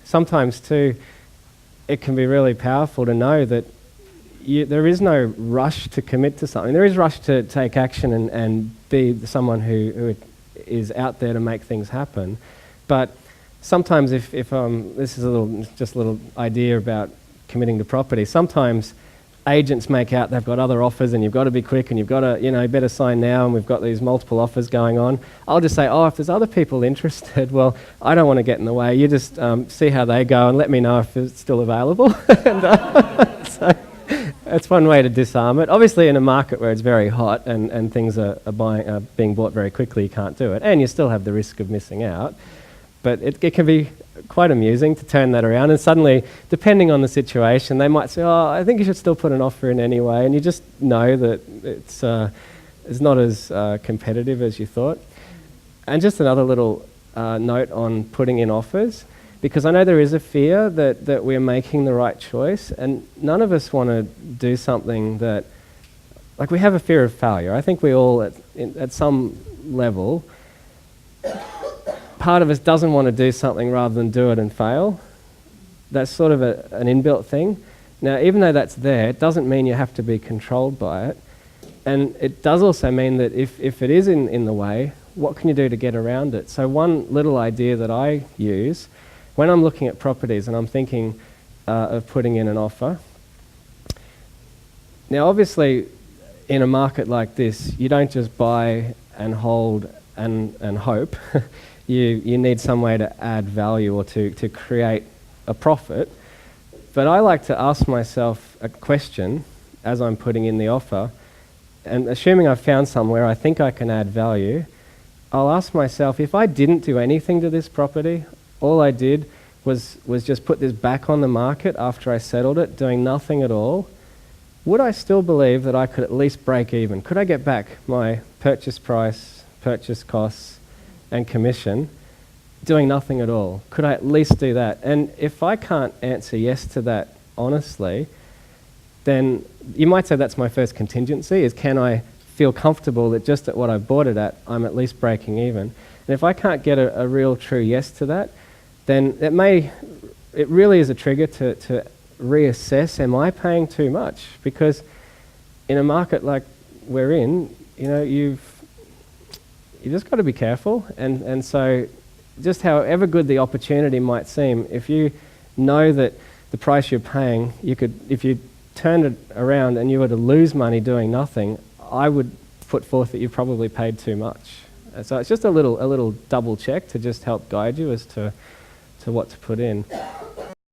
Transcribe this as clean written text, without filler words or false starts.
sometimes too, it can be really powerful to know that there is no rush to commit to something. There is rush to take action and be someone who is out there to make things happen. But sometimes if this is just a little idea about committing to property, sometimes agents make out they've got other offers and you've got to be quick and you've got to, you better sign now and we've got these multiple offers going on. I'll just say, if there's other people interested, well, I don't want to get in the way. You just see how they go and let me know if it's still available. So that's one way to disarm it. Obviously, in a market where it's very hot and things are being bought very quickly, you can't do it. And you still have the risk of missing out. But it can be quite amusing to turn that around. And suddenly, depending on the situation, they might say, I think you should still put an offer in anyway. And you just know that it's not as competitive as you thought. And just another little note on putting in offers, because I know there is a fear that we're making the right choice. And none of us want to do something that, like, we have a fear of failure. I think we all, at some level, part of us doesn't want to do something rather than do it and fail. That's sort of an inbuilt thing. Now, even though that's there, it doesn't mean you have to be controlled by it. And it does also mean that if it is in the way, what can you do to get around it? So one little idea that I use, when I'm looking at properties and I'm thinking of putting in an offer, now obviously in a market like this, you don't just buy and hold and hope. You need some way to add value or to create a profit. But I like to ask myself a question as I'm putting in the offer, and assuming I've found somewhere I think I can add value, I'll ask myself, if I didn't do anything to this property, all I did was just put this back on the market after I settled it, doing nothing at all, would I still believe that I could at least break even? Could I get back my purchase price, purchase costs, and commission, doing nothing at all? Could I at least do that? And if I can't answer yes to that honestly, then you might say that's my first contingency, is can I feel comfortable that just at what I bought it at, I'm at least breaking even? And if I can't get a real true yes to that, then it really is a trigger to reassess, am I paying too much? Because in a market like we're in, you've just got to be careful. And so just however good the opportunity might seem, if you know that the price you're paying, if you turned it around and you were to lose money doing nothing, I would put forth that you probably paid too much. So it's just a little double check to just help guide you as to what to put in.